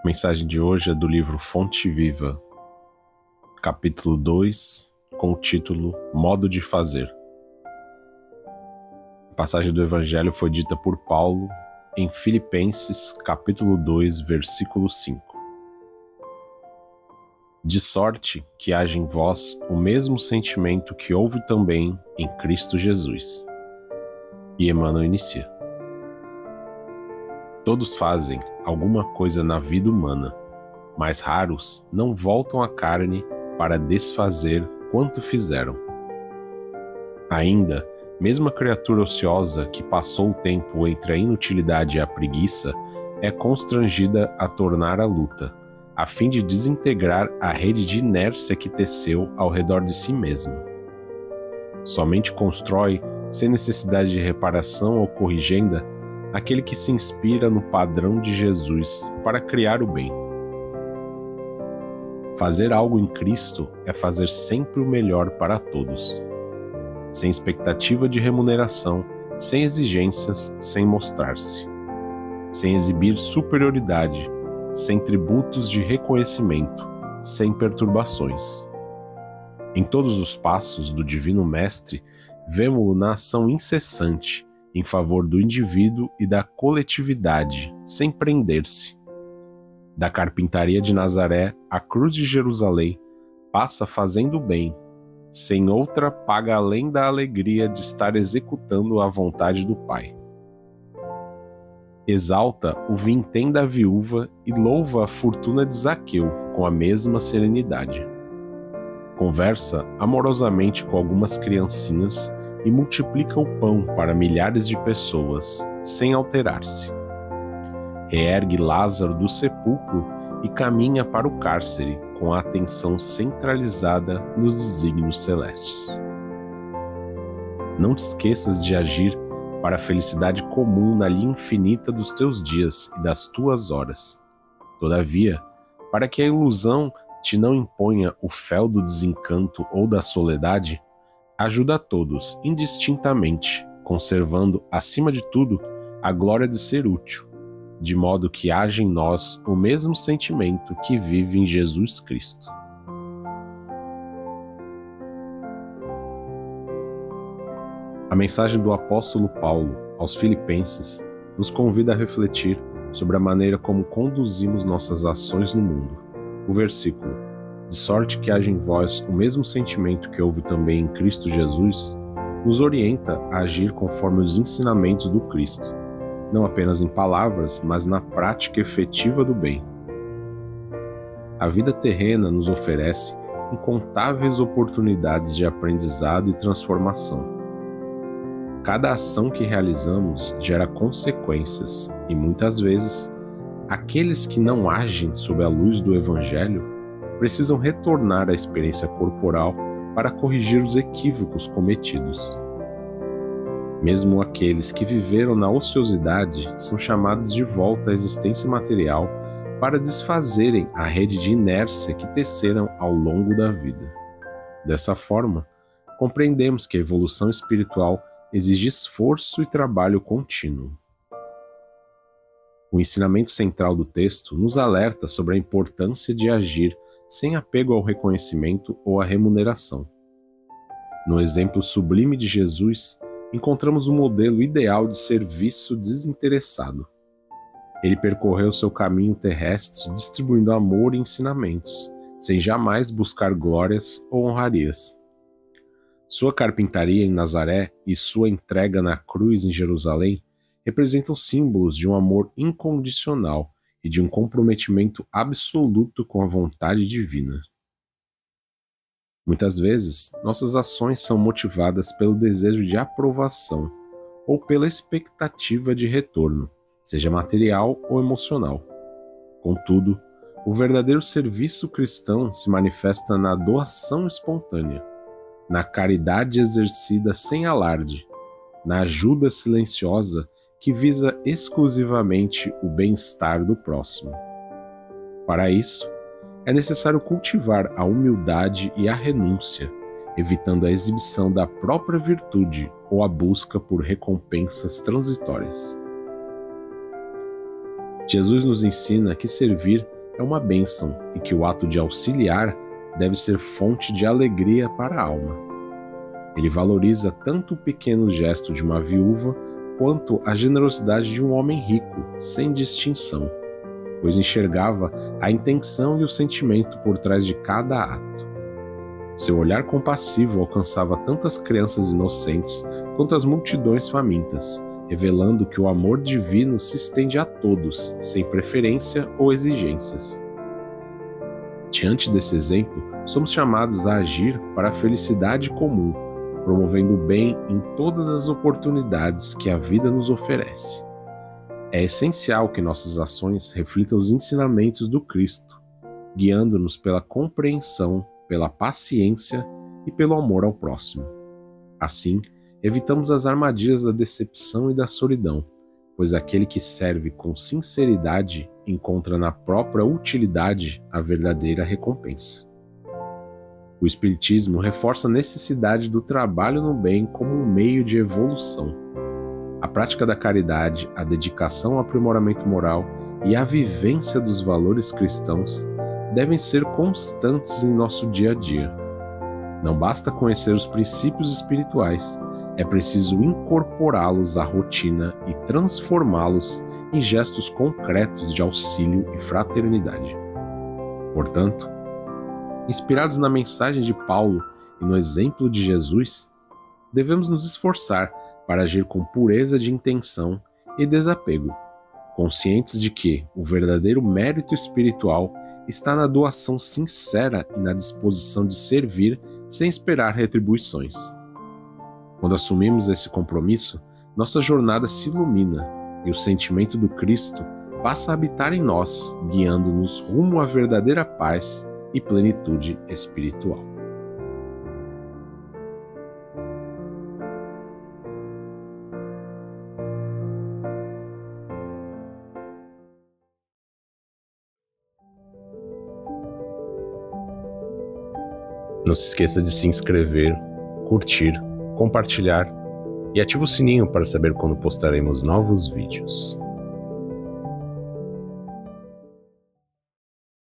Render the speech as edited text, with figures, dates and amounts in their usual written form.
A mensagem de hoje é do livro Fonte Viva, capítulo 2, com o título Modo de Fazer. A passagem do Evangelho foi dita por Paulo em Filipenses, capítulo 2, versículo 5. De sorte que haja em vós o mesmo sentimento que houve também em Cristo Jesus. E Emmanuel inicia. Todos fazem alguma coisa na vida humana, mas raros não voltam à carne para desfazer quanto fizeram. Ainda, mesmo a criatura ociosa que passou o tempo entre a inutilidade e a preguiça é constrangida a tornar a luta, a fim de desintegrar a rede de inércia que teceu ao redor de si mesma. Somente constrói, sem necessidade de reparação ou corrigenda, aquele que se inspira no padrão de Jesus para criar o bem. Fazer algo em Cristo é fazer sempre o melhor para todos, sem expectativa de remuneração, sem exigências, sem mostrar-se, sem exibir superioridade, sem tributos de reconhecimento, sem perturbações. Em todos os passos do Divino Mestre, vemo-lo na ação incessante em favor do indivíduo e da coletividade, sem prender-se. Da carpintaria de Nazaré à cruz de Jerusalém, passa fazendo o bem, sem outra paga além da alegria de estar executando a vontade do Pai. Exalta o vintém da viúva e louva a fortuna de Zaqueu com a mesma serenidade. Conversa amorosamente com algumas criancinhas e multiplica o pão para milhares de pessoas, sem alterar-se. Reergue Lázaro do sepulcro e caminha para o cárcere com a atenção centralizada nos desígnios celestes. Não te esqueças de agir para a felicidade comum na linha infinita dos teus dias e das tuas horas. Todavia, para que a ilusão te não imponha o fel do desencanto ou da soledade, ajuda a todos, indistintamente, conservando, acima de tudo, a glória de ser útil, de modo que haja em nós o mesmo sentimento que vive em Jesus Cristo. A mensagem do apóstolo Paulo aos Filipenses nos convida a refletir sobre a maneira como conduzimos nossas ações no mundo. O versículo de sorte que haja em vós o mesmo sentimento que houve também em Cristo Jesus, nos orienta a agir conforme os ensinamentos do Cristo, não apenas em palavras, mas na prática efetiva do bem. A vida terrena nos oferece incontáveis oportunidades de aprendizado e transformação. Cada ação que realizamos gera consequências e, muitas vezes, aqueles que não agem sob a luz do Evangelho precisam retornar à experiência corporal para corrigir os equívocos cometidos. Mesmo aqueles que viveram na ociosidade são chamados de volta à existência material para desfazerem a rede de inércia que teceram ao longo da vida. Dessa forma, compreendemos que a evolução espiritual exige esforço e trabalho contínuo. O ensinamento central do texto nos alerta sobre a importância de agir sem apego ao reconhecimento ou à remuneração. No exemplo sublime de Jesus, encontramos um modelo ideal de serviço desinteressado. Ele percorreu seu caminho terrestre distribuindo amor e ensinamentos, sem jamais buscar glórias ou honrarias. Sua carpintaria em Nazaré e sua entrega na cruz em Jerusalém representam símbolos de um amor incondicional e de um comprometimento absoluto com a vontade divina. Muitas vezes, nossas ações são motivadas pelo desejo de aprovação ou pela expectativa de retorno, seja material ou emocional. Contudo, o verdadeiro serviço cristão se manifesta na doação espontânea, na caridade exercida sem alarde, na ajuda silenciosa que visa exclusivamente o bem-estar do próximo. Para isso, é necessário cultivar a humildade e a renúncia, evitando a exibição da própria virtude ou a busca por recompensas transitórias. Jesus nos ensina que servir é uma bênção e que o ato de auxiliar deve ser fonte de alegria para a alma. Ele valoriza tanto o pequeno gesto de uma viúva quanto a generosidade de um homem rico, sem distinção, pois enxergava a intenção e o sentimento por trás de cada ato. Seu olhar compassivo alcançava tanto as crianças inocentes quanto as multidões famintas, revelando que o amor divino se estende a todos, sem preferência ou exigências. Diante desse exemplo, somos chamados a agir para a felicidade comum, promovendo o bem em todas as oportunidades que a vida nos oferece. É essencial que nossas ações reflitam os ensinamentos do Cristo, guiando-nos pela compreensão, pela paciência e pelo amor ao próximo. Assim, evitamos as armadilhas da decepção e da solidão, pois aquele que serve com sinceridade encontra na própria utilidade a verdadeira recompensa. O Espiritismo reforça a necessidade do trabalho no bem como um meio de evolução. A prática da caridade, a dedicação ao aprimoramento moral e a vivência dos valores cristãos devem ser constantes em nosso dia a dia. Não basta conhecer os princípios espirituais, é preciso incorporá-los à rotina e transformá-los em gestos concretos de auxílio e fraternidade. Portanto, inspirados na mensagem de Paulo e no exemplo de Jesus, devemos nos esforçar para agir com pureza de intenção e desapego, conscientes de que o verdadeiro mérito espiritual está na doação sincera e na disposição de servir sem esperar retribuições. Quando assumimos esse compromisso, nossa jornada se ilumina e o sentimento do Cristo passa a habitar em nós, guiando-nos rumo à verdadeira paz e plenitude espiritual. Não se esqueça de se inscrever, curtir, compartilhar e ative o sininho para saber quando postaremos novos vídeos.